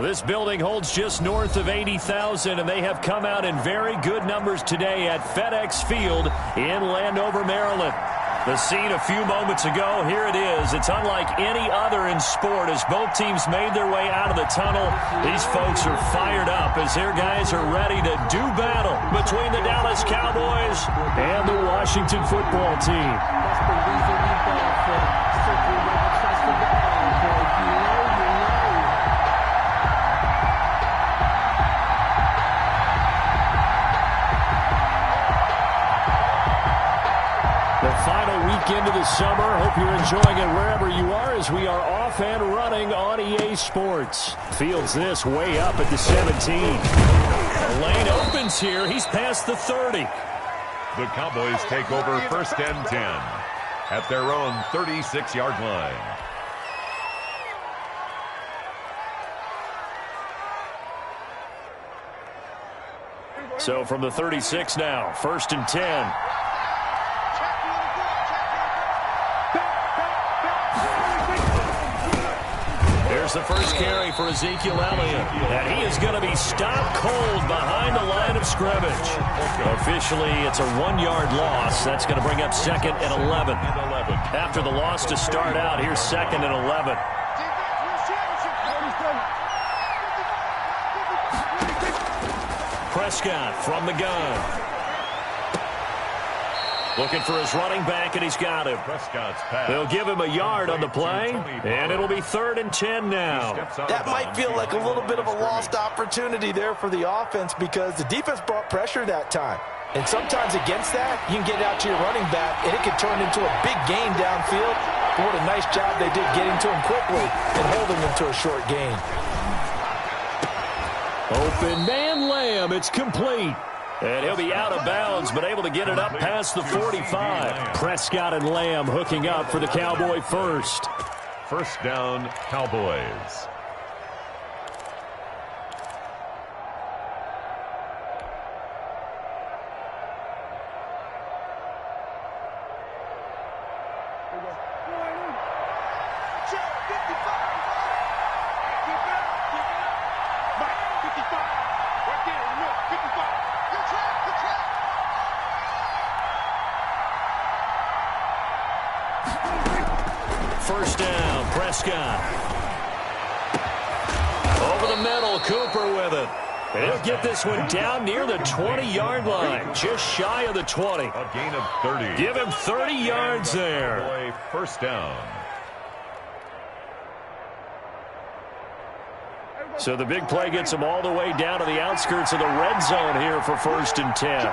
This building holds just north of 80,000, and they have come out in very good numbers today at FedEx Field in Landover, Maryland. The scene a few moments ago, here it is. It's unlike any other in sport as both teams made their way out of the tunnel. These folks are fired up as their guys are ready to do battle between the Dallas Cowboys and the Washington football team. Final weekend of the summer. Hope you're enjoying it wherever you are as we are off and running on EA Sports. Fields this way up at the 17. The lane opens here. He's past the 30. The Cowboys take over 1st and 10 at their own 36-yard line. So from the 36 now, 1st and 10. The first carry for Ezekiel Elliott, and he is going to be stopped cold behind the line of scrimmage. Officially, it's a 1-yard loss. That's going to bring up 2nd and 11. After the loss to start out, here's 2nd and 11. Prescott from the gun. Looking for his running back, and he's got him. Prescott's pass. They'll give him a yard on the play, and it'll be 3rd and 10 now. That might feel like a little bit of a lost opportunity there for the offense because the defense brought pressure that time. And sometimes against that, you can get out to your running back, and it can turn into a big gain downfield. But what a nice job they did getting to him quickly and holding him to a short gain. Open man Lamb. It's complete. And he'll be out of bounds, but able to get it up past the 45. Prescott and Lamb hooking up for the Cowboy first. 1st down, Cowboys. First down, Prescott. Over the middle, Cooper with it. And he'll get this one down near the 20-yard line, just shy of the 20. A gain of 30. Give him 30 yards there. 1st down. So the big play gets him all the way down to the outskirts of the red zone here for 1st and 10.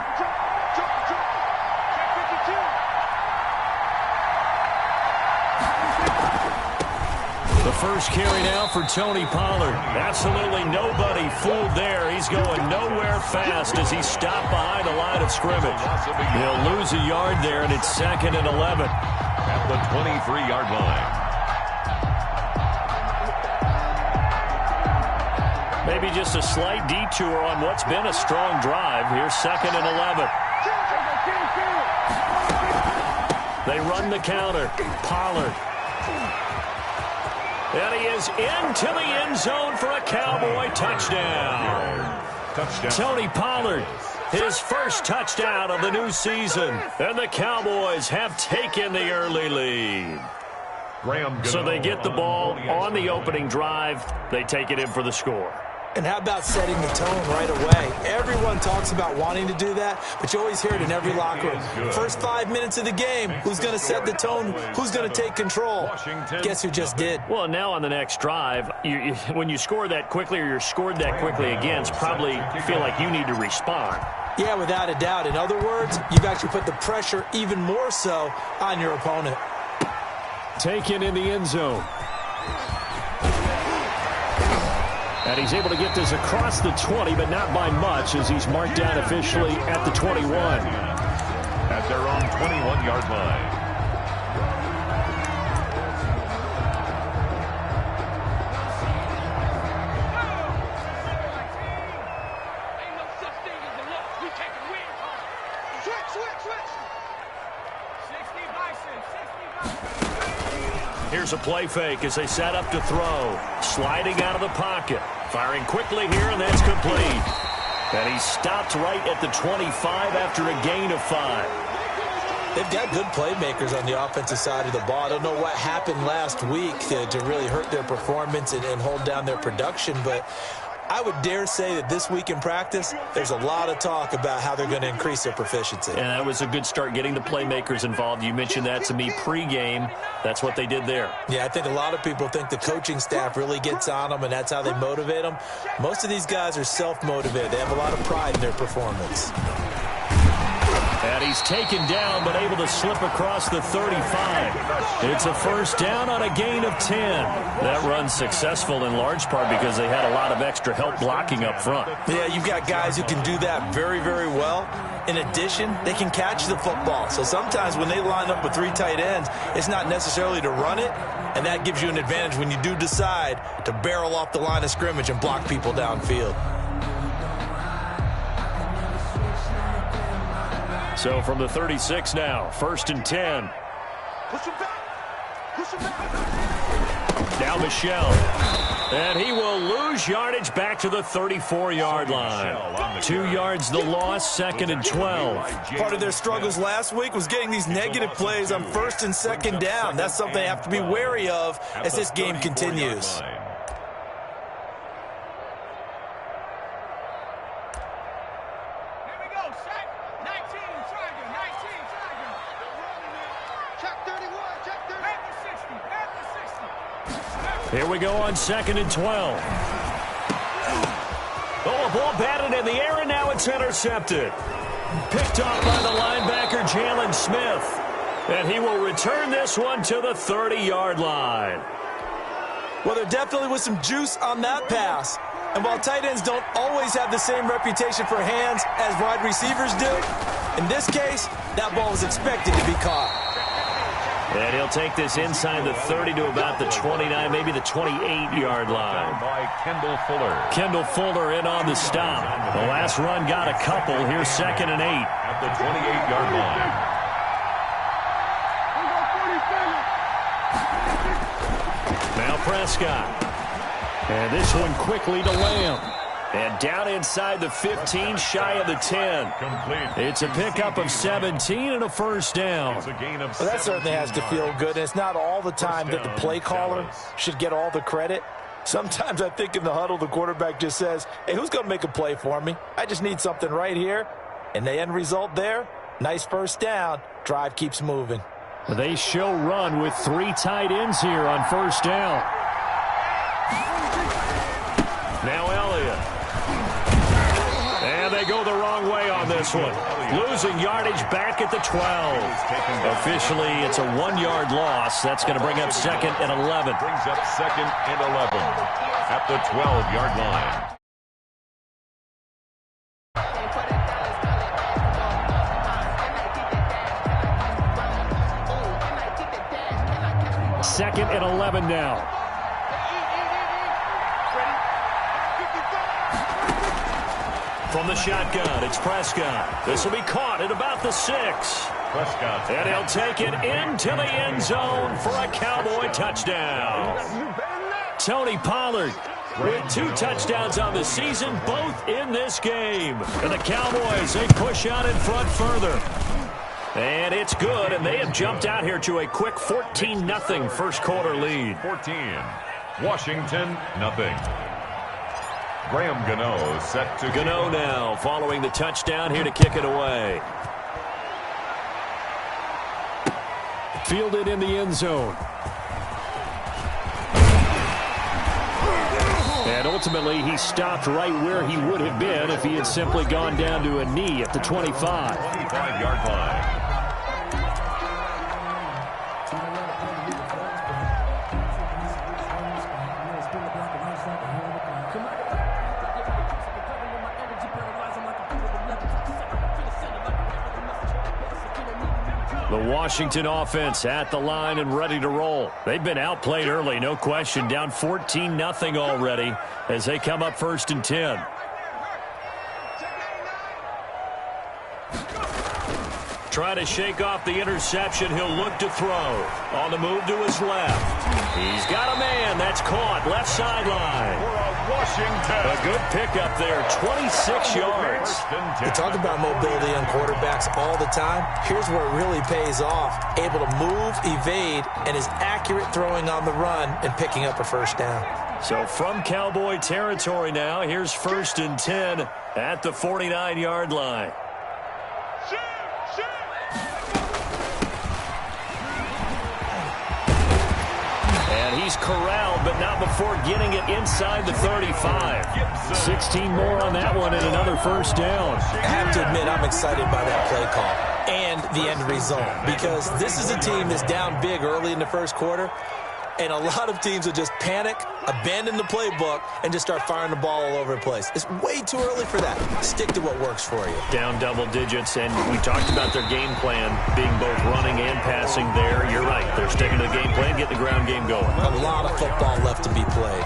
The first carry now for Tony Pollard. Absolutely nobody fooled there. He's going nowhere fast as he's stopped behind the line of scrimmage. He'll lose a yard there, and it's 2nd and 11. At the 23-yard line. Maybe just a slight detour on what's been a strong drive. Here's 2nd and 11. They run the counter. Pollard. And he is into the end zone for a Cowboy touchdown. Tony Pollard, his first touchdown of the new season. And the Cowboys have taken the early lead. So they get the ball on the opening drive. They take it in for the score. And how about setting the tone right away? Everyone talks about wanting to do that, but you always hear it in every locker room. First 5 minutes of the game, who's going to set the tone? Who's going to take control? Guess who just did? Well, now on the next drive, when you score that quickly or you're scored that quickly again, it's probably feel like you need to respond. Yeah, without a doubt. In other words, you've actually put the pressure even more so on your opponent. Taken in the end zone. And he's able to get this across the 20, but not by much as he's marked down officially at the 21. At their own 21-yard line. Here's a play fake as they set up to throw. Sliding out of the pocket. Firing quickly here, and that's complete. And he stopped right at the 25 after a gain of 5. They've got good playmakers on the offensive side of the ball. I don't know what happened last week to really hurt their performance and hold down their production, but I would dare say that this week in practice, there's a lot of talk about how they're going to increase their proficiency. And that was a good start, getting the playmakers involved. You mentioned that to me pregame. That's what they did there. Yeah, I think a lot of people think the coaching staff really gets on them, and that's how they motivate them. Most of these guys are self-motivated. They have a lot of pride in their performance. And he's taken down, but able to slip across the 35. It's a first down on a gain of 10. That run's successful in large part because they had a lot of extra help blocking up front. Yeah, you've got guys who can do that very, very well. In addition, they can catch the football. So sometimes when they line up with 3 tight ends, it's not necessarily to run it, and that gives you an advantage when you do decide to barrel off the line of scrimmage and block people downfield. So from the 36 now, 1st and 10. Now Michel. And he will lose yardage back to the 34-yard line. 2 yards the loss, 2nd and 12. Part of their struggles last week was getting these negative plays on 1st and 2nd down. That's something they have to be wary of as this game continues. Here we go on 2nd and 12. Oh, a ball batted in the air, and now it's intercepted. Picked off by the linebacker, Jalen Smith. And he will return this one to the 30-yard line. Well, there definitely was some juice on that pass. And while tight ends don't always have the same reputation for hands as wide receivers do, in this case, that ball was expected to be caught. And he'll take this inside the 30 to about the 29, maybe the 28-yard line. By Kendall Fuller. Kendall Fuller in on the stop. The last run got a couple. Here's 2nd and 8. At the 28-yard line. Now Prescott. And this one quickly to Lamb. And down inside the 15, shy of the 10. Complete. It's a pickup of 17 and a first down. It's a gain of well, that certainly has to feel good. And it's not all the time that the play caller should get all the credit. Sometimes I think in the huddle, the quarterback just says, hey, who's going to make a play for me? I just need something right here. And the end result there, nice first down. Drive keeps moving. They show run with 3 tight ends here on first down. Now Elliott. And they go the wrong way on this one. Losing yardage back at the 12. Officially, it's a 1-yard loss. That's going to bring up 2nd and 11. Brings up 2nd and 11 at the 12-yard line. Second and 11 now. From the shotgun, it's Prescott. This will be caught at about the 6. Prescott. And he'll take it into the end zone for a Cowboy touchdown. Tony Pollard with 2 touchdowns on the season, both in this game. And the Cowboys, they push out in front further. And it's good, and they have jumped out here to a quick 14-0 first quarter lead. 14. Washington, nothing. Graham Gano set to Gano now following the touchdown here to kick it away. Fielded in the end zone. And ultimately he stopped right where he would have been if he had simply gone down to a knee at the 25. 25-yard line. The Washington offense at the line and ready to roll. They've been outplayed early, no question. Down 14-0 already as they come up 1st and 10. Try to shake off the interception. He'll look to throw. On the move to his left. He's got a man. That's caught. Left sideline. Washington. A good pickup there, 26 yards. We talk about mobility on quarterbacks all the time. Here's where it really pays off. Able to move, evade, and is accurate throwing on the run and picking up a first down. So from Cowboy territory now, here's 1st and 10 at the 49-yard line. And he's corralled, but not before getting it inside the 35. 16 more on that one and another first down. I have to admit, I'm excited by that play call and the end result, because this is a team that's down big early in the first quarter, and a lot of teams will just panic, abandon the playbook, and just start firing the ball all over the place. It's way too early for that. Stick to what works for you. Down double digits, and we talked about their game plan being both running and passing there. You're right. They're sticking to the game plan, getting the ground game going. A lot of football left to be played.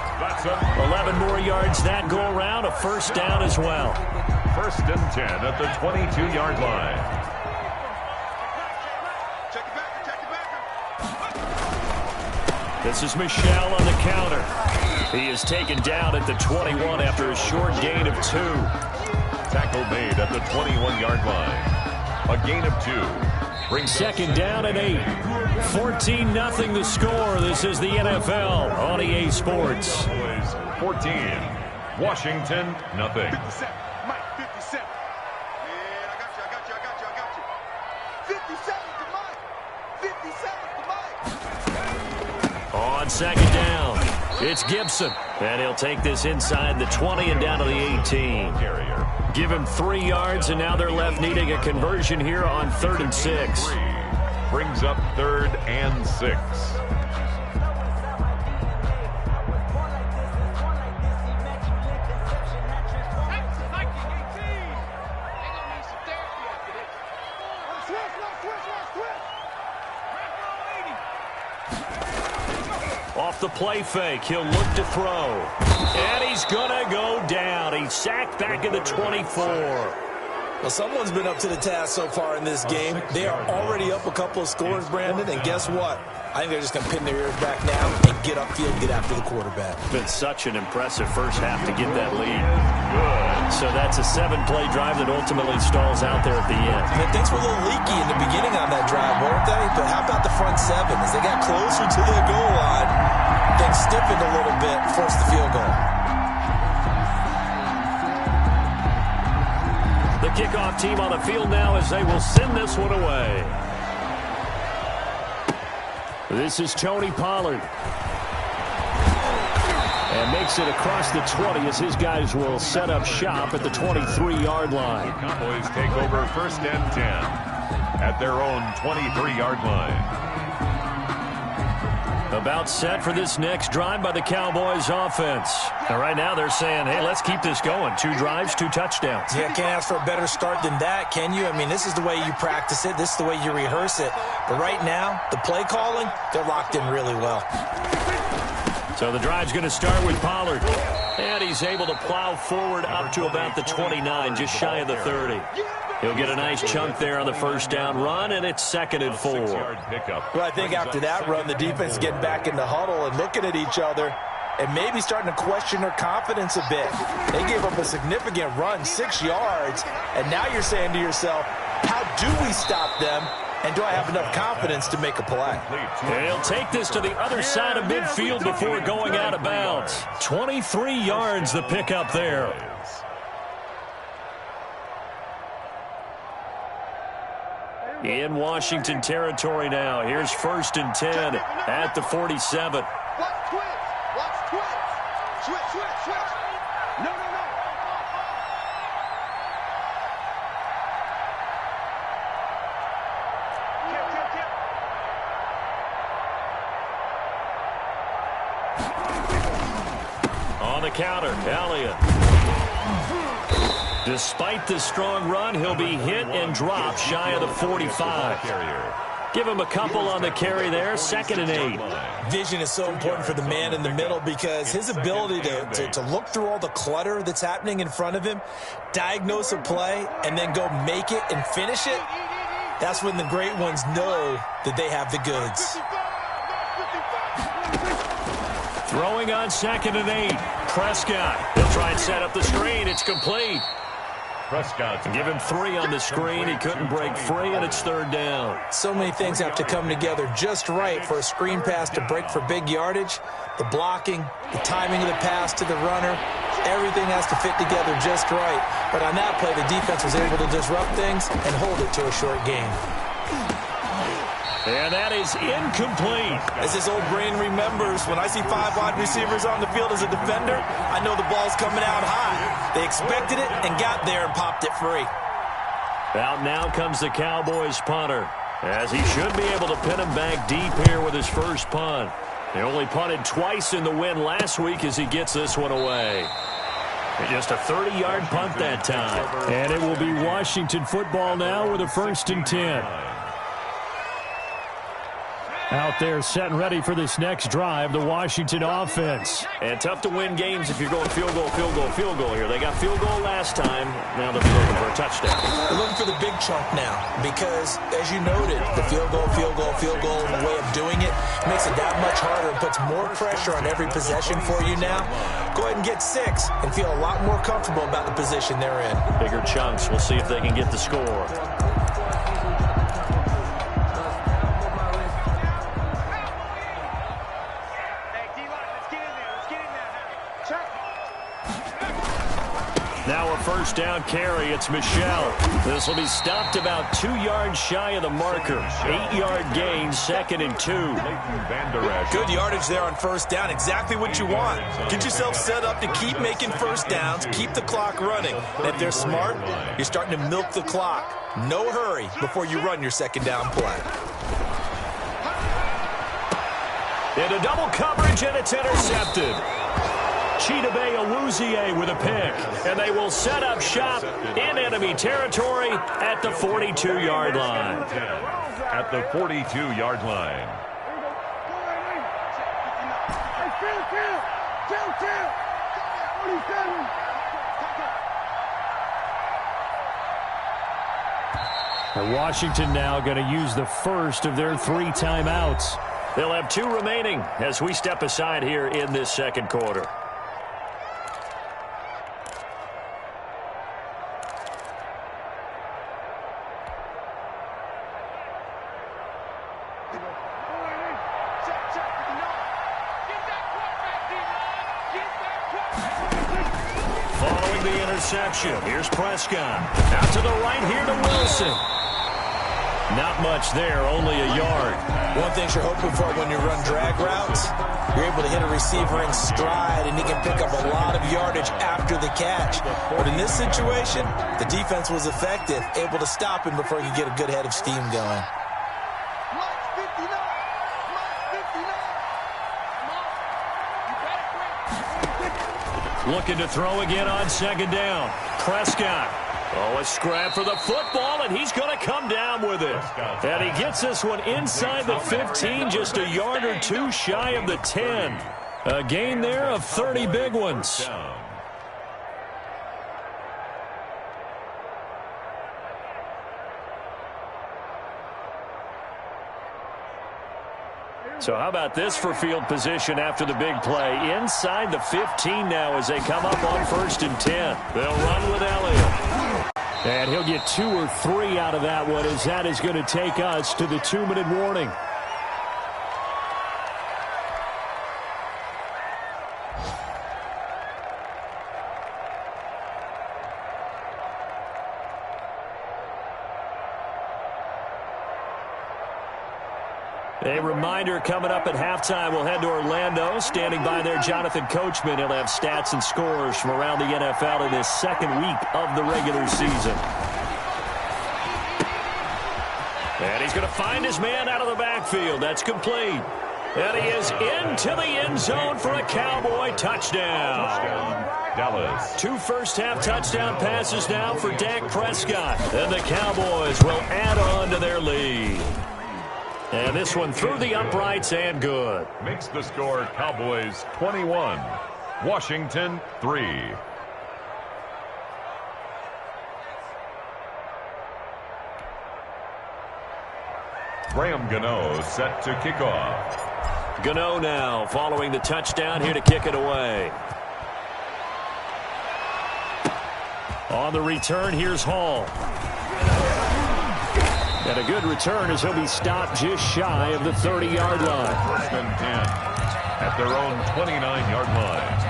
11 more yards that go around, a first down as well. 1st and 10 at the 22-yard line. This is Michel on the counter. He is taken down at the 21 after a short gain of 2. Tackle made at the 21-yard line. A gain of 2. Brings 2nd down and 8. 14-0 the score. This is the NFL on EA Sports. 14. Washington, nothing. 57. Mike, 57. Yeah, I got you. 57 to Mike. 57 to Mike. On 2nd down, it's Gibson. And he'll take this inside the 20 and down to the 18. Give him 3 yards, and now they're left needing a conversion here on 3rd and 6. Brings up 3rd and 6. Off the play fake, he'll look to throw. And he's going to go down. He's sacked back at the 24. Well, someone's been up to the task so far in this game. They are already up a couple of scores, Brandon, and guess what? I think they're just going to pin their ears back now and get upfield, get after the quarterback. Been such an impressive first half to get that lead. Good. So that's a 7-play drive that ultimately stalls out there at the end. Man, things were a little leaky in the beginning on that drive, weren't they? But how about the front 7? As they got closer to the goal line, things stiffened a little bit, forced the field goal. The kickoff team on the field now as they will send this one away. This is Tony Pollard. And makes it across the 20 as his guys will set up shop at the 23-yard line. The Cowboys take over 1st and 10 at their own 23-yard line. About set for this next drive by the Cowboys offense. And right now they're saying, hey, let's keep this going. 2 drives, 2 touchdowns. Yeah, can't ask for a better start than that, can you? I mean, this is the way you practice it. This is the way you rehearse it. But right now, the play calling, they're locked in really well. So the drive's going to start with Pollard. And he's able to plow forward up to about the 29, just shy of the 30. He'll get a nice chunk there on the first down run, and it's 2nd and 4. Well, I think after that run, the defense is getting back in the huddle and looking at each other and maybe starting to question their confidence a bit. They gave up a significant run, 6 yards, and now you're saying to yourself, how do we stop them? And do I have enough confidence to make a play? He'll take this to the other side of midfield before going out of bounds. 23 yards the pickup there. In Washington territory now. Here's 1st and 10 at the 47. Watch twitch. Watch twitch. Switch, switch, switch. No. On the counter, Elliott. Despite the strong run, he'll be hit and dropped shy of the 45. Give him a couple on the carry there, 2nd and 8. Vision is so important for the man in the middle because his ability to look through all the clutter that's happening in front of him, diagnose a play, and then go make it and finish it, that's when the great ones know that they have the goods. Throwing on 2nd and 8. Prescott. He'll try and set up the screen. It's complete. Prescott. Give him 3 on the screen. He couldn't break free, and it's 3rd down. So many things have to come together just right for a screen pass to break for big yardage. The blocking, the timing of the pass to the runner, everything has to fit together just right. But on that play, the defense was able to disrupt things and hold it to a short gain. And that is incomplete. As his old brain remembers, when I see 5 wide receivers on the field as a defender, I know the ball's coming out high. They expected it and got there and popped it free. Out now comes the Cowboys punter, as he should be able to pin him back deep here with his first punt. He only punted twice in the win last week as he gets this one away. Just a 30-yard punt that time. And it will be Washington football now with a 1st and 10. Out there set and ready for this next drive, the Washington offense. And tough to win games if you're going field goal, field goal, field goal here. They got field goal last time. Now they're looking for a touchdown. They're looking for the big chunk now because, as you noted, the field goal, way of doing it makes it that much harder and puts more pressure on every possession for you now. Go ahead and get 6 and feel a lot more comfortable about the position they're in. Bigger chunks. We'll see if they can get the score. Now a 1st down carry. It's Michel. This will be stopped about 2 yards shy of the marker. 8-yard gain, 2nd and 2. Good yardage there on 1st down. Exactly what you want. Get yourself set up to keep making 1st downs. Keep the clock running. And if they're smart, you're starting to milk the clock. No hurry before you run your 2nd down play. Into double coverage, and it's intercepted. Chidobe Awuzie with a pick, and they will set up shop in enemy territory at the 42-yard line. At the 42-yard line. And Washington now going to use the first of their 3 timeouts. They'll have 2 remaining as we step aside here in this 2nd quarter. Following the interception, here's Prescott. Out to the right here to Wilson. Not much there, only a yard. One thing you're hoping for when you run drag routes, you're able to hit a receiver in stride, and he can pick up a lot of yardage after the catch. But in this situation, the defense was effective, able to stop him before he could get a good head of steam going. Looking to throw again on 2nd down. Prescott. Oh, a scrap for the football, and he's going to come down with it. And he gets this one inside the 15, just a yard or 2 shy of the 10. A gain there of 30 big ones. So how about this for field position after the big play? Inside the 15 now as they come up on 1st and 10. They'll run with Elliott. And he'll get 2 or 3 out of that one, as that is going to take us to the 2-minute warning. A reminder, coming up at halftime, we'll head to Orlando. Standing by there, Jonathan Coachman. He'll have stats and scores from around the NFL in this 2nd week of the regular season. And he's going to find his man out of the backfield. That's complete. And he is into the end zone for a Cowboy touchdown. Dallas. 2 first-half touchdown passes now for Dak Prescott. And the Cowboys will add on to their lead. And this one through the uprights and good. Makes the score Cowboys 21, Washington 3. Graham Gano set to kick off. Gano now following the touchdown here to kick it away. On the return, here's Hall. And a good return as he'll be stopped just shy of the 30-yard line. 1st and 10 at their own 29-yard line.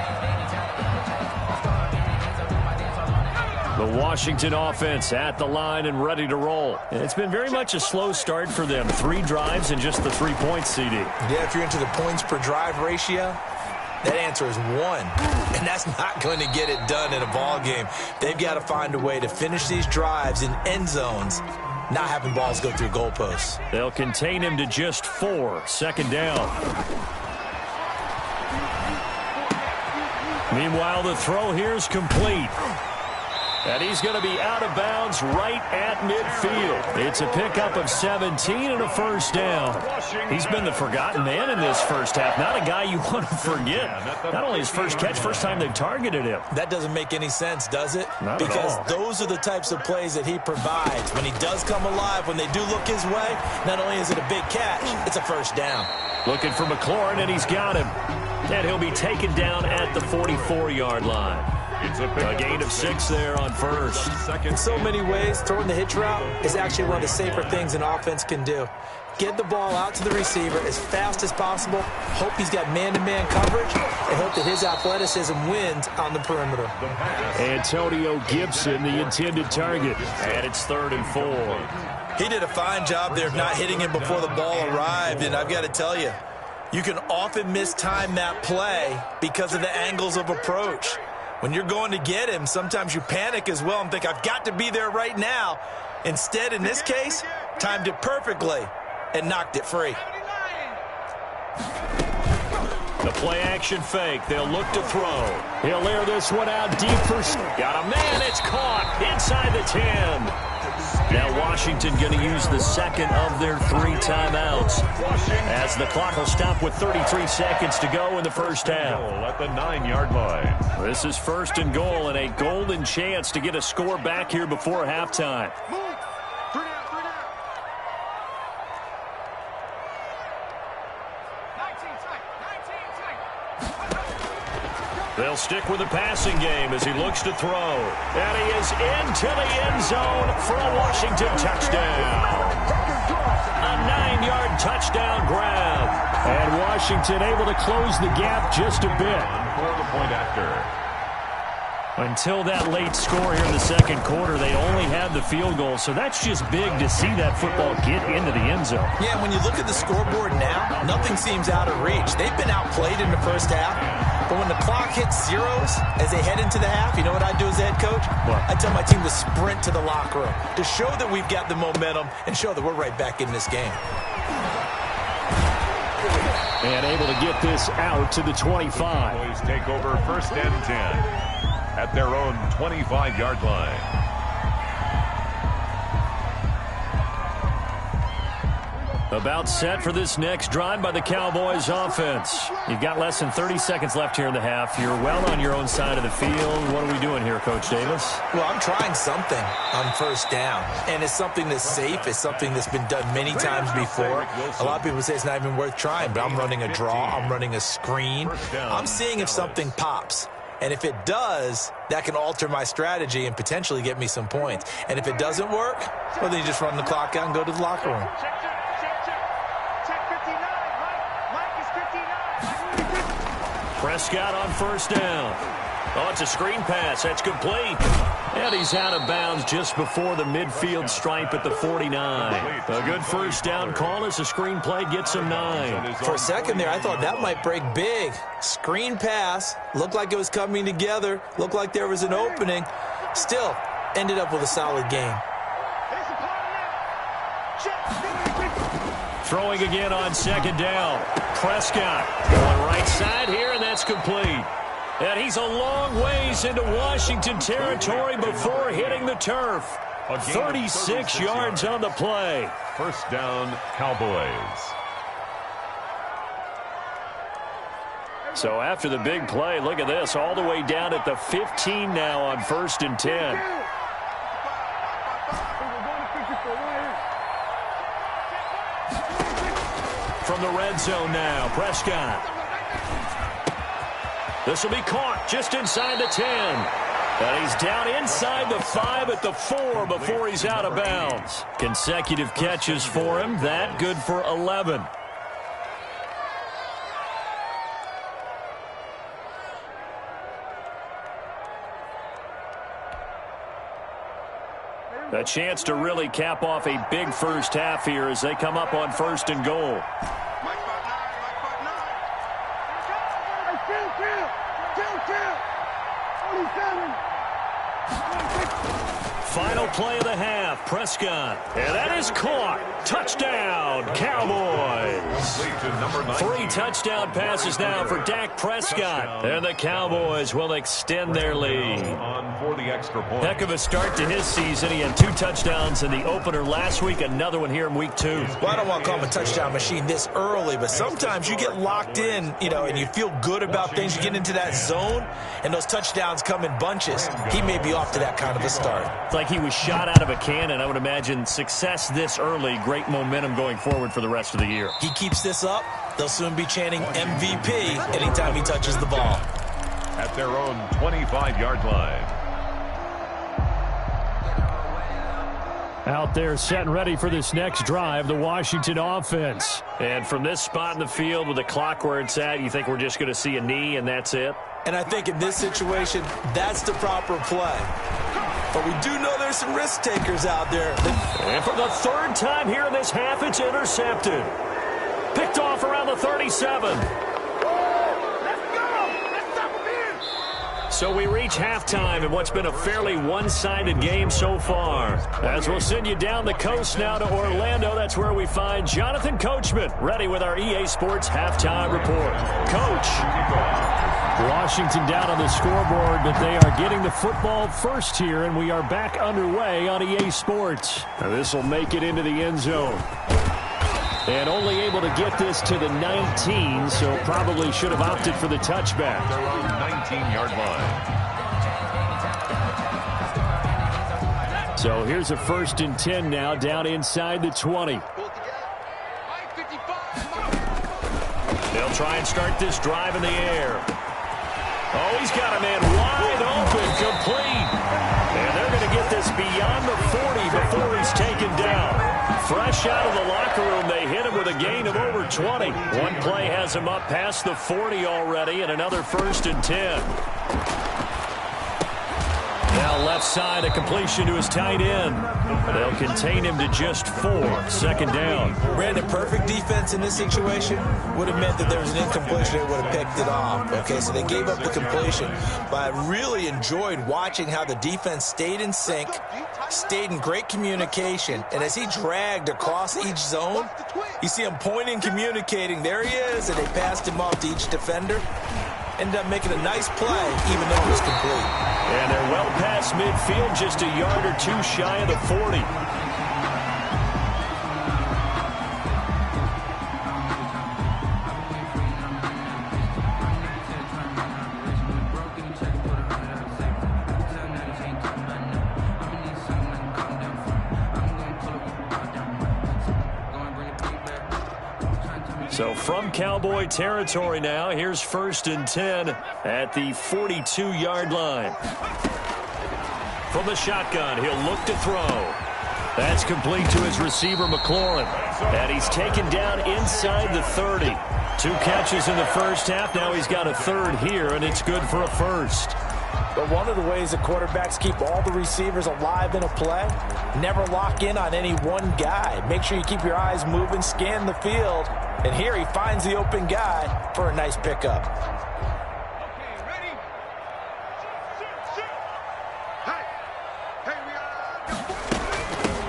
The Washington offense at the line and ready to roll. It's been very much a slow start for them. 3 drives and just the 3 points, CD. Yeah, if you're into the points per drive ratio, that answer is 1. And that's not going to get it done in a ball game. They've got to find a way to finish these drives in end zones, not having balls go through goalposts. They'll contain him to just 4. 2nd down. Meanwhile, the throw here is complete. And he's going to be out of bounds right at midfield. It's a pickup of 17 and a 1st down. He's been the forgotten man in this first half. Not a guy you want to forget. Not only his first catch, first time they've targeted him. That doesn't make any sense, does it? Not because at all. Those are the types of plays that he provides. When he does come alive, when they do look his way, not only is it a big catch, it's a 1st down. Looking for McLaurin, and he's got him. And he'll be taken down at the 44-yard line. It's a gain of 6 there on 1st. In so many ways, throwing the hitch route is actually one of the safer things an offense can do. Get the ball out to the receiver as fast as possible, hope he's got man-to-man coverage, and hope that his athleticism wins on the perimeter. Antonio Gibson, the intended target. And it's 3rd and 4. He did a fine job there of not hitting him before the ball arrived, and I've got to tell you, you can often mistime that play because of the angles of approach. When you're going to get him, sometimes you panic as well and think, I've got to be there right now. Instead, in this case, timed it perfectly and knocked it free. The play-action fake. They'll look to throw. He'll air this one out deep for... Got a man. It's caught inside the 10. Now Washington going to use the 2nd of their 3 timeouts as the clock will stop with 33 seconds to go in the first half. At the 9-yard line. This is 1st and goal and a golden chance to get a score back here before halftime. They'll stick with the passing game as he looks to throw. And he is into the end zone for a Washington touchdown. A 9-yard touchdown grab. And Washington able to close the gap just a bit. For the point after. Until that late score here in the 2nd quarter, they only had the field goal. So that's just big to see that football get into the end zone. Yeah, when you look at the scoreboard now, nothing seems out of reach. They've been outplayed in the first half. But when the clock hits zeros as they head into the half, you know what I do as the head coach? What? I tell my team to sprint to the locker room to show that we've got the momentum and show that we're right back in this game. And able to get this out to the 25. Cowboys take over 1st and 10 at their own 25-yard line. About set for this next drive by the Cowboys offense. You've got less than 30 seconds left here in the half. You're well on your own side of the field. What are we doing here, Coach Davis? Well, I'm trying something on 1st down, and it's something that's safe. It's something that's been done many times before. A lot of people say it's not even worth trying, but I'm running a draw. I'm running a screen. I'm seeing if something pops. And if it does, that can alter my strategy and potentially get me some points. And if it doesn't work, well, then you just run the clock out and go to the locker room. Prescott on 1st down. Oh, it's a screen pass. That's complete. And he's out of bounds just before the midfield stripe at the 49. A good 1st down call as the screen play gets him 9. For a second there, I thought that might break big. Screen pass. Looked like it was coming together. Looked like there was an opening. Still, ended up with a solid game. Throwing again on 2nd down. Prescott going right side here, and that's complete. And he's a long ways into Washington territory before hitting the turf. 36 yards on the play. 1st down, Cowboys. So after the big play, look at this, all the way down at the 15 now on 1st and 10. From the red zone now, Prescott. This will be caught just inside the 10. And he's down inside the 5 at the 4 before he's out of bounds. Consecutive catches for him. That good for 11. A chance to really cap off a big first half here as they come up on 1st and goal. Final play of the half, Prescott. And that is caught. Touchdown, Cowboys. 3 touchdown passes now for Dak Prescott. And the Cowboys will extend their lead. Heck of a start to his season. He had 2 touchdowns in the opener last week, another one here in week 2. Well, I don't want to call him a touchdown machine this early, but sometimes you get locked in, and you feel good about things. You get into that zone, and those touchdowns come in bunches. He may be off to that kind of a start. It's like he was shot out of a cannon. I would imagine success this early, great momentum going forward for the rest of the year. He keeps this up, they'll soon be chanting MVP anytime he touches the ball. At their own 25-yard line. Out there set and ready for this next drive, the Washington offense. And from this spot in the field with the clock where it's at, you think we're just going to see a knee and that's it? And I think in this situation, that's the proper play. But we do know there's some risk takers out there. And for the 3rd time here in this half, it's intercepted. Picked off around the 37. So we reach halftime in what's been a fairly one-sided game so far. As we'll send you down the coast now to Orlando, that's where we find Jonathan Coachman, ready with our EA Sports Halftime Report. Coach. Washington down on the scoreboard, but they are getting the football first here, and we are back underway on EA Sports. Now this will make it into the end zone. And only able to get this to the 19, so probably should have opted for the touchback. Their own 19-yard line. So here's a 1st and 10 now, down inside the 20. They'll try and start this drive in the air. Oh, he's got a man wide open, complete. And they're going to get this beyond the 40 before he's taken down. Fresh out of the locker room, they hit him with a gain of over 20. One play has him up past the 40 already, and another 1st and 10. Now left side, a completion to his tight end. They'll contain him to just 4. 2nd down. Brandon, perfect defense in this situation would have meant that there was an incompletion. They would have picked it off. Okay, so they gave up the completion. But I really enjoyed watching how the defense stayed in sync, stayed in great communication, and as he dragged across each zone, you see him pointing, communicating. There he is, and they passed him off to each defender. Ended up making a nice play, even though it was complete. And they're well past midfield, just a yard or 2 shy of the 40. So from Cowboy territory now, here's 1st and 10 at the 42-yard line. From the shotgun, he'll look to throw. That's complete to his receiver, McLaurin. And he's taken down inside the 30. 2 catches in the first half. Now he's got a 3rd here, and it's good for a 1st. But one of the ways that quarterbacks keep all the receivers alive in a play, never lock in on any one guy. Make sure you keep your eyes moving, scan the field. And here he finds the open guy for a nice pickup. Okay, ready?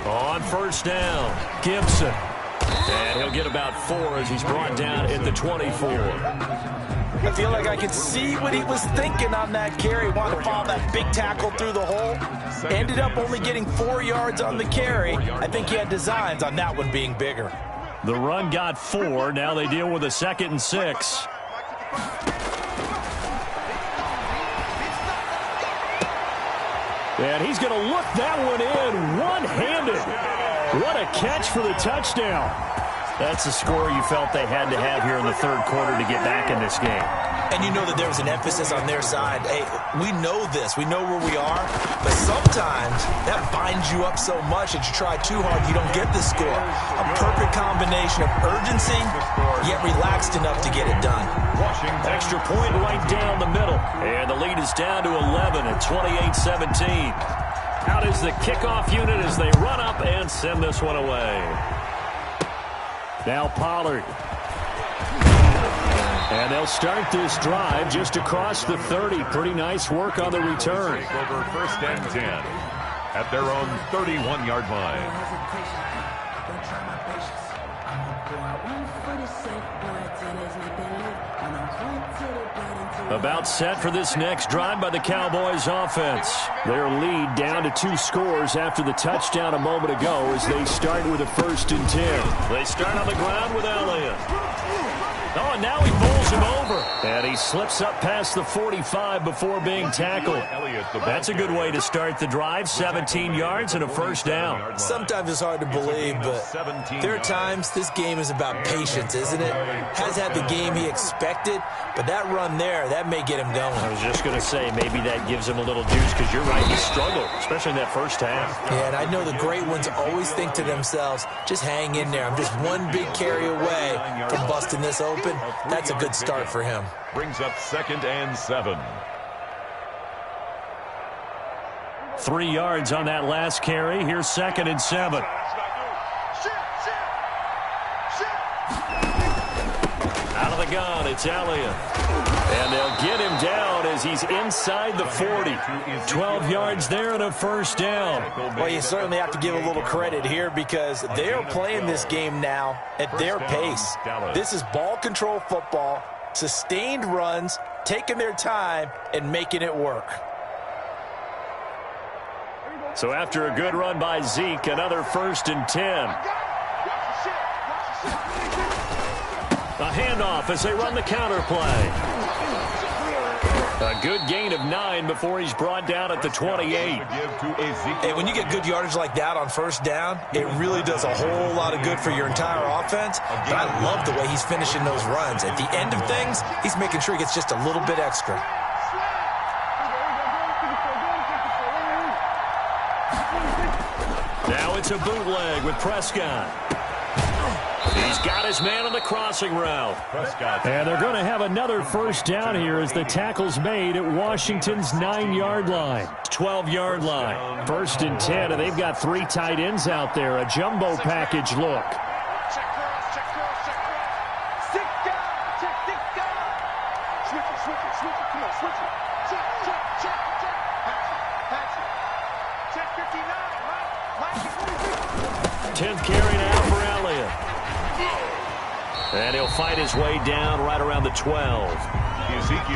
On 1st down, Gibson. And he'll get about 4 as he's brought down at the 24. I feel like I could see what he was thinking on that carry. Wanted to follow that big tackle through the hole. Ended up only getting 4 yards on the carry. I think he had designs on that one being bigger. The run got 4. Now they deal with a 2nd and 6. And he's going to look that one in one-handed. What a catch for the touchdown. That's the score you felt they had to have here in the 3rd quarter to get back in this game. And you know that there was an emphasis on their side. Hey, we know this. We know where we are. But sometimes that binds you up so much that you try too hard, you don't get the score. A perfect combination of urgency, yet relaxed enough to get it done. Extra point right down the middle. And the lead is down to 11 at 28-17. Out is the kickoff unit as they run up and send this one away. Now Pollard. And they'll start this drive just across the 30. Pretty nice work on the return. Take over first and 10 at their own 31-yard line. About set for this next drive by the Cowboys offense. Their lead down to 2 scores after the touchdown a moment ago as they start with a 1st and 10. They start on the ground with Elliott. Oh, and now he bowls him over. And he slips up past the 45 before being tackled. That's a good way to start the drive. 17 yards and a 1st down. Sometimes it's hard to believe, but there are times this game is about patience, isn't it? Has had the game he expected, but that run there, that may get him going. I was just going to say, maybe that gives him a little juice because you're right, he struggled, especially in that first half. Yeah, and I know the great ones always think to themselves, just hang in there. I'm just one big carry away from busting this open. That's a good start for him. Brings up 2nd and 7. 3 yards on that last carry. Here's 2nd and 7. Out of the gun, it's Elliott. And they'll get him down as he's inside the 40. 12 yards there and a 1st down. Well, you certainly have to give a little credit here because they are playing this game now at their pace. This is ball control football, sustained runs, taking their time, and making it work. So after a good run by Zeke, another 1st and 10. A handoff as they run the counter play. A good gain of 9 before he's brought down at the 28. Hey, when you get good yardage like that on 1st down, it really does a whole lot of good for your entire offense. But I love the way he's finishing those runs. At the end of things, he's making sure he gets just a little bit extra. Now it's a bootleg with Prescott. He's got his man on the crossing route. And they're going to have another 1st down here as the tackle's made at Washington's 9-yard line. 12-yard line. 1st and 10, and they've got 3 tight ends out there. A jumbo package look. Check cross, check cross, check cross. 6 guys, check 6 guys. Switch it, switch it, switch it. Come on, switch it. Check, check, check, check. Pass it. Check 59, Mike. 10th carry now for Elliott. And he'll fight his way down right around the 12.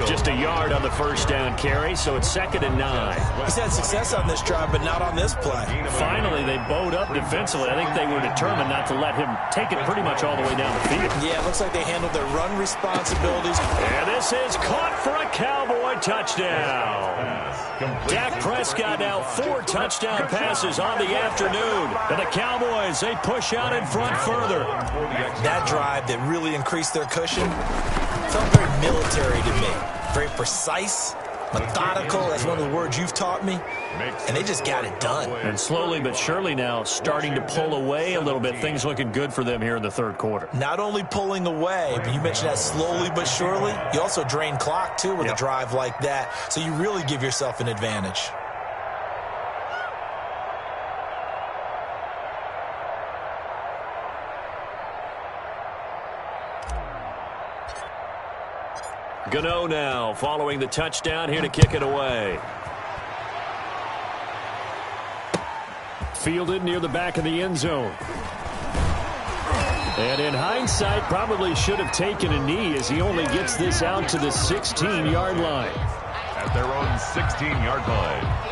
Just a yard on the 1st down carry, so it's 2nd and 9. He's had success on this drive, but not on this play. Finally, they bowed up defensively. I think they were determined not to let him take it pretty much all the way down the field. Yeah, it looks like they handled their run responsibilities. And this is caught for a Cowboy touchdown. Dak Prescott now 4 touchdown passes on the afternoon. And the Cowboys, they push out in front further. That drive that really increased their cushion felt very military to me. Very precise, methodical. That's one of the words you've taught me. And they just got it done. And slowly but surely now starting to pull away a little bit. Things looking good for them here in the 3rd quarter. Not only pulling away, but you mentioned that slowly but surely. You also drain clock, too, with a drive like that. So you really give yourself an advantage. Gano now following the touchdown here to kick it away. Fielded near the back of the end zone. And in hindsight, probably should have taken a knee as he only gets this out to the 16-yard line. At their own 16-yard line.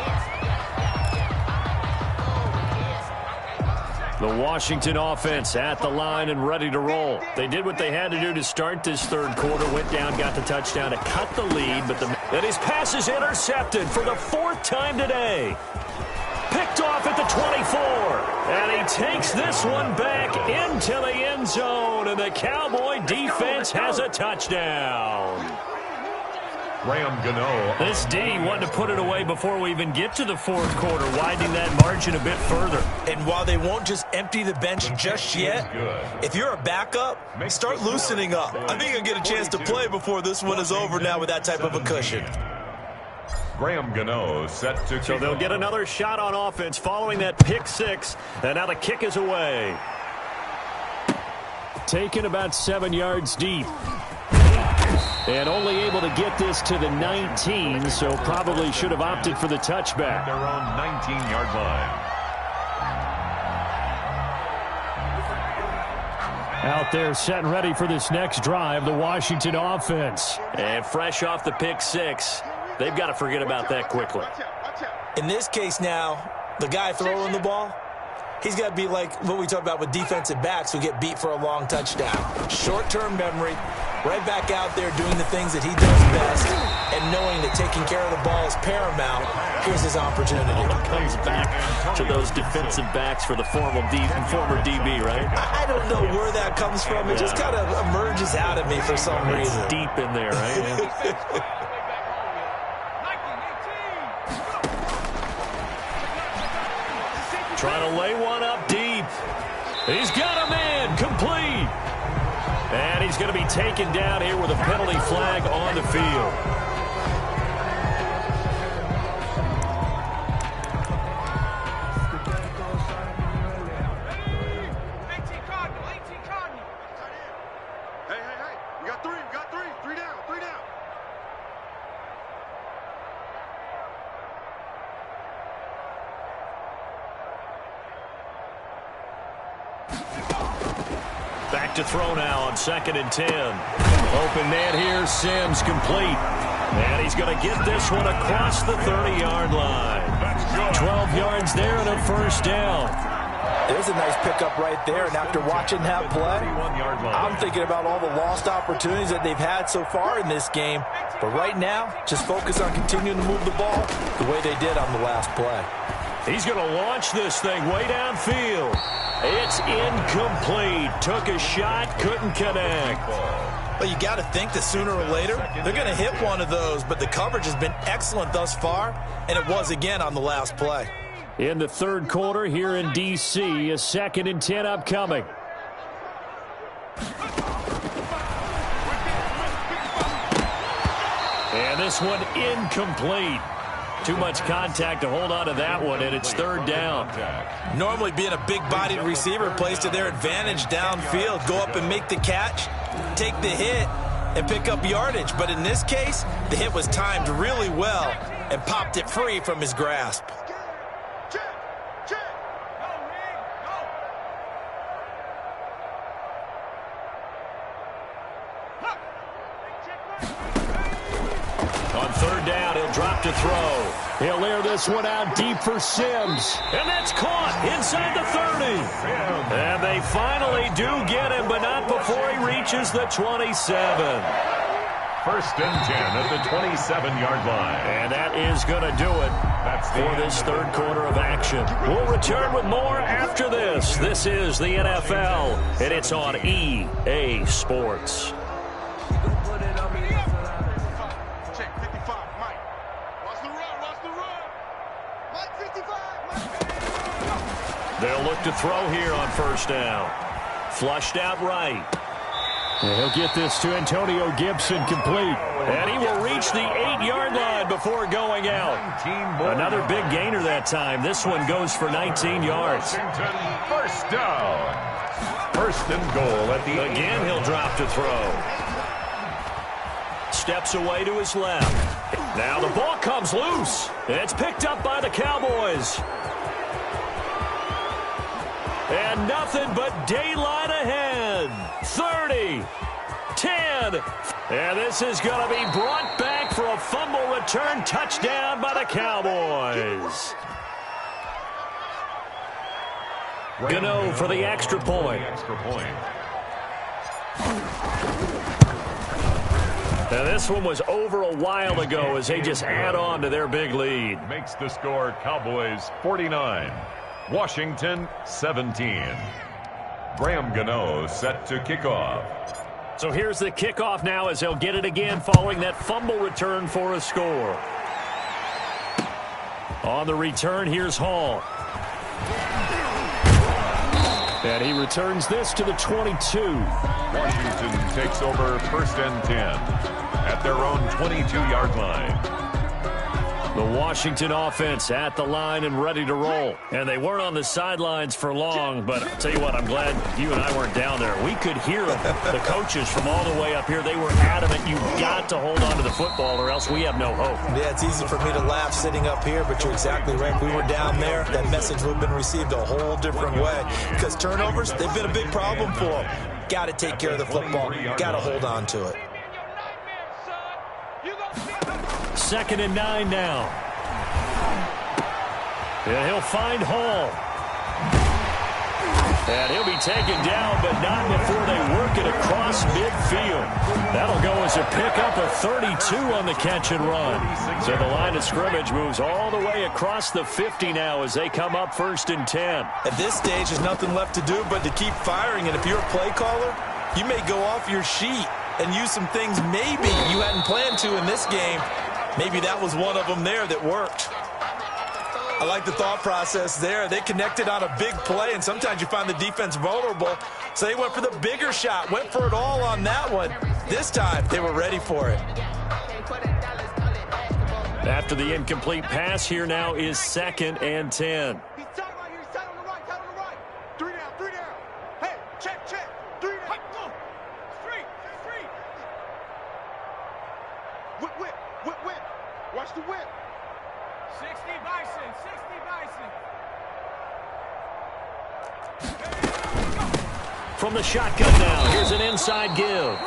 The Washington offense at the line and ready to roll. They did what they had to do to start this 3rd quarter. Went down, got the touchdown to cut the lead. And his pass is intercepted for the 4th time today. Picked off at the 24. And he takes this one back into the end zone. And the Cowboy defense has a touchdown. Graham Gano. This D wanted to put it away before we even get to the fourth quarter, widening that margin a bit further. And while they won't just empty the bench just yet, if you're a backup, start loosening up. I think you'll get a chance to play before this one is over now with that type of a cushion. Graham Gano set to... So they'll get another shot on offense following that pick six, and now the kick is away. Taken about 7 yards deep. And only able to get this to the 19, so probably should have opted for the touchback. Their own 19-yard line. Out there set and ready for this next drive, the Washington offense. And fresh off the pick six, they've got to forget about that quickly. In this case now, the guy throwing the ball, he's got to be like what we talked about with defensive backs who get beat for a long touchdown. Short-term memory, right back out there doing the things that he does best, and knowing that taking care of the ball is paramount. Here's his opportunity. Comes back to those defensive backs for the former DB, right? I don't know where that comes from. It just kind of emerges out of me for some reason. It's deep in there, right? Trying to lay one up deep. He's got a man, complete. And he's going to be taken down here with a penalty flag on the field. Hey. We got three. Three down. Back to throw now on 2nd and 10. Open man here, Sims complete. And he's going to get this one across the 30-yard line. 12 yards there and a first down. There's a nice pickup right there, and after watching that play, I'm thinking about all the lost opportunities that they've had so far in this game. But right now, just focus on continuing to move the ball the way they did on the last play. He's going to launch this thing way downfield. It's incomplete. Took a shot, couldn't connect. Well, you got to think that sooner or later, they're going to hit one of those, but the coverage has been excellent thus far, and it was again on the last play. In the third quarter here in D.C., a 2nd and 10 upcoming. And this one incomplete. Too much contact to hold on to that one, and it's 3rd down. Normally being a big-bodied receiver plays to their advantage downfield. Go up and make the catch, take the hit, and pick up yardage. But in this case, the hit was timed really well and popped it free from his grasp. On 3rd down, he'll drop to throw. He'll air this one out deep for Sims. And that's caught inside the 30. And they finally do get him, but not before he reaches the 27. 1st and 10 at the 27-yard line. And that is going to do it for this third quarter of action. We'll return with more after this. This is the NFL, and it's on EA Sports. They'll look to throw here on 1st down. Flushed out right. And he'll get this to Antonio Gibson complete. And he will reach the 8-yard line before going out. Another big gainer that time. This one goes for 19 yards. 1st down. 1st and goal at the... Again, he'll drop to throw. Steps away to his left. Now the ball comes loose. It's picked up by the Cowboys. And nothing but daylight ahead. 30, 10. And this is going to be brought back for a fumble return touchdown by the Cowboys. Gano for the extra point. Now this one was over a while ago as they just add on to their big lead. Makes the score Cowboys 49. Washington 17. Graham Gano set to kick off. So here's the kickoff now as they'll get it again following that fumble return for a score. On the return, here's Hall. And he returns this to the 22. Washington takes over first and 10 at their own 22-yard line. The Washington offense at the line and ready to roll. And they weren't on the sidelines for long, but I'll tell you what, I'm glad you and I weren't down there. We could hear the coaches from all the way up here. They were adamant, you've got to hold on to the football or else we have no hope. Yeah, it's easy for me to laugh sitting up here, but you're exactly right. If we were down there, that message would have been received a whole different way. Because turnovers, they've been a big problem for them. Got to take care of the football. Got to hold on to it. 2nd and 9 now. And he'll find Hall. And he'll be taken down, but not before they work it across midfield. That'll go as a pickup of 32 on the catch and run. So the line of scrimmage moves all the way across the 50 now as they come up 1st and 10. At this stage, there's nothing left to do but to keep firing. And if you're a play caller, you may go off your sheet and use some things maybe you hadn't planned to in this game. Maybe that was one of them there that worked. I like the thought process there. They connected on a big play, and sometimes you find the defense vulnerable. So they went for the bigger shot, went for it all on that one. This time, they were ready for it. After the incomplete pass, here now is 2nd and 10. He's tight right here. He's tight on the right. Tight on the right. 3 down. 3 down. Hey, check. 3 down. Straight. Whip. Watch the whip. 60 Bison. From the shotgun now, here's an inside give.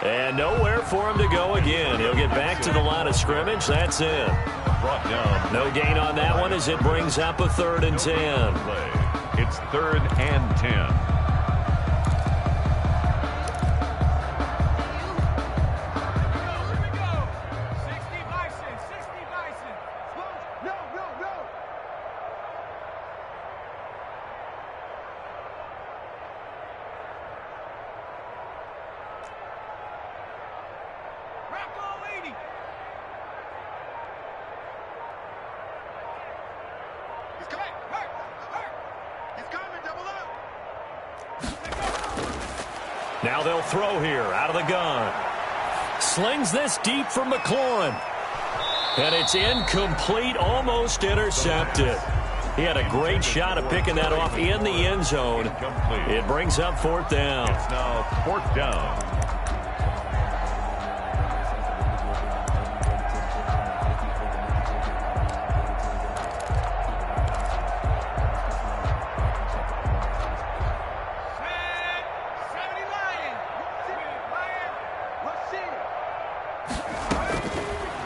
And nowhere for him to go again. He'll get back to the line of scrimmage. That's it. Brought down. No gain on that one as it brings up a 3rd and 10. It's 3rd and 10. Now they'll throw here out of the gun. Slings this deep from McLaurin. And it's incomplete, almost intercepted. He had a great shot at picking that off in the end zone. It brings up 4th down. It's now 4th down.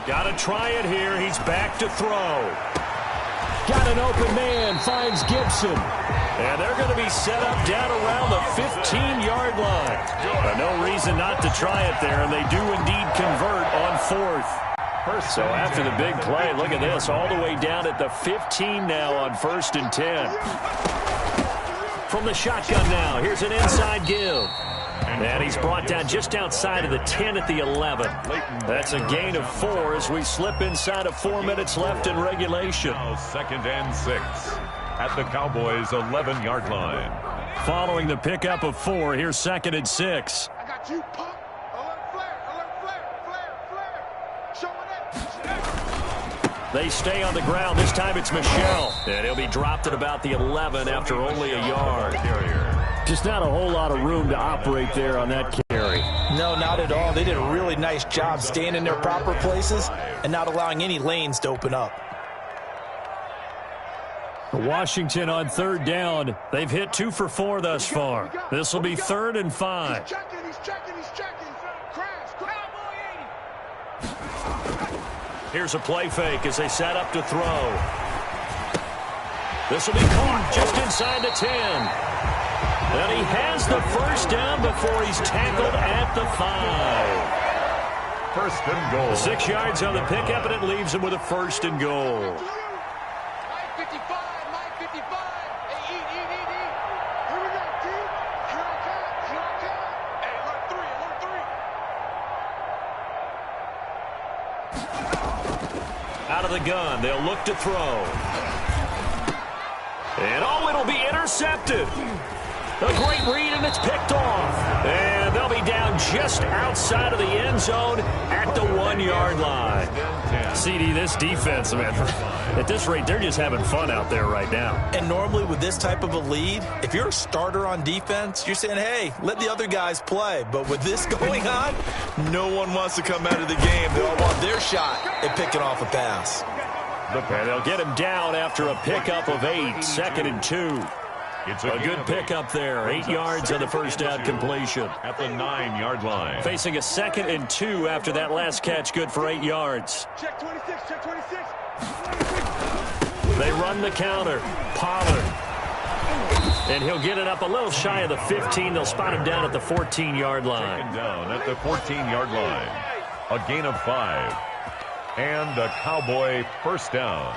Got to try it here. He's back to throw. Got an open man. Finds Gibson. And they're going to be set up down around the 15-yard line. But no reason not to try it there, and they do indeed convert on 4th. So after the big play, look at this, all the way down at the 15 now on 1st and 10. From the shotgun now, here's an inside give. And he's brought down just outside of the 10 at the 11. That's a gain of 4 as we slip inside of 4 minutes left in regulation. Now 2nd and 6 at the Cowboys' 11-yard line. Following the pickup of 4, here's 2nd and 6. I got you, pump. Alert flare. Showing it. They stay on the ground. This time it's Michel. And he'll be dropped at about the 11 after only a yard. Just not a whole lot of room to operate there on that carry. No, not at all. They did a really nice job staying in their proper places and not allowing any lanes to open up. Washington on 3rd down. They've hit 2 for 4 thus far. This will be 3rd and 5. He's checking. Crash. Cowboy 80. Here's a play fake as they set up to throw. This will be caught just inside the 10. And he has the 1st down before he's tackled at the 5. 1st and goal. 6 yards on the pickup, and it leaves him with a 1st and goal. Here we go, T. Here I come. Hey, alert 3. Out of the gun, they'll look to throw. And it'll be intercepted. A great read, and it's picked off. And they'll be down just outside of the end zone at the 1-yard line. CD, this defense, man, at this rate, they're just having fun out there right now. And normally with this type of a lead, if you're a starter on defense, you're saying, hey, let the other guys play. But with this going on, no one wants to come out of the game. They all want their shot at picking off a pass. And they'll get him down after a pickup of 8, 2nd and 2. It's a good pickup there. 8 yards on the first down completion. At the 9-yard line. Facing a 2nd and 2 after that last catch, good for 8 yards. Check 26, check 26. They run the counter. Pollard. And he'll get it up a little shy of the 15. They'll spot him down at the 14-yard line. Taken down at the 14-yard line. A gain of 5. And a Cowboy first down.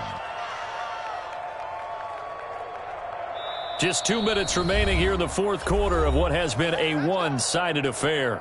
Just 2 minutes remaining here in the fourth quarter of what has been a one-sided affair.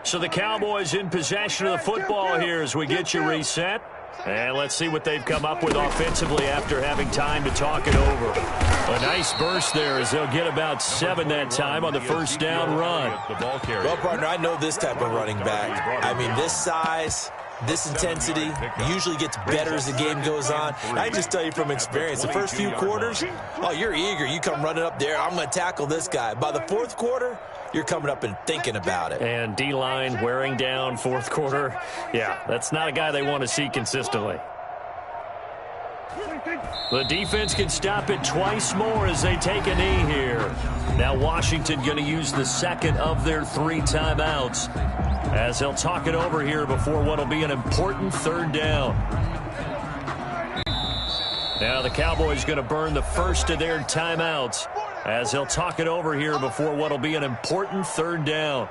So the Cowboys in possession of the football here as we get you reset. And let's see what they've come up with offensively after having time to talk it over. A nice burst there as they'll get about 7 that time on the first down run. Well, partner, I know this type of running back. I mean, this size, this intensity usually gets better as the game goes on. I just tell you from experience, the first few quarters, oh, you're eager. You come running up there, I'm going to tackle this guy. By the fourth quarter, you're coming up and thinking about it. And D-line wearing down fourth quarter. Yeah, that's not a guy they want to see consistently. The defense can stop it twice more as they take a knee here. Now Washington going to use the second of their 3 timeouts as they'll talk it over here before what will be an important third down. Now the Cowboys going to burn the first of their timeouts as they'll talk it over here before what will be an important third down.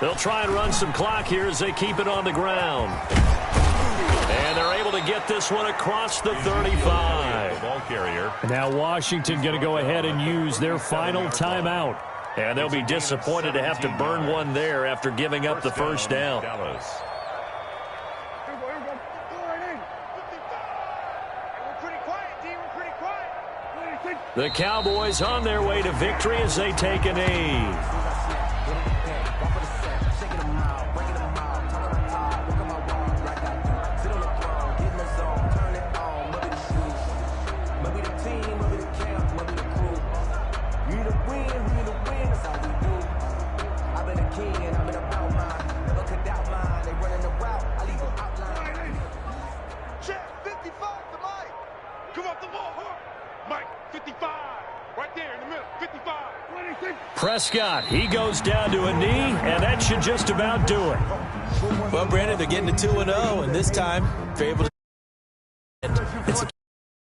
They'll try and run some clock here as they keep it on the ground. And they're able to get this one across the 35. Ball carrier. Now Washington going to go ahead and use their final timeout. And they'll be disappointed to have to burn one there after giving up the first down. The Cowboys on their way to victory as they take a knee. Prescott, he goes down to a knee, and that should just about do it. Well, Brandon, they're getting to 2-0, and this time they're able to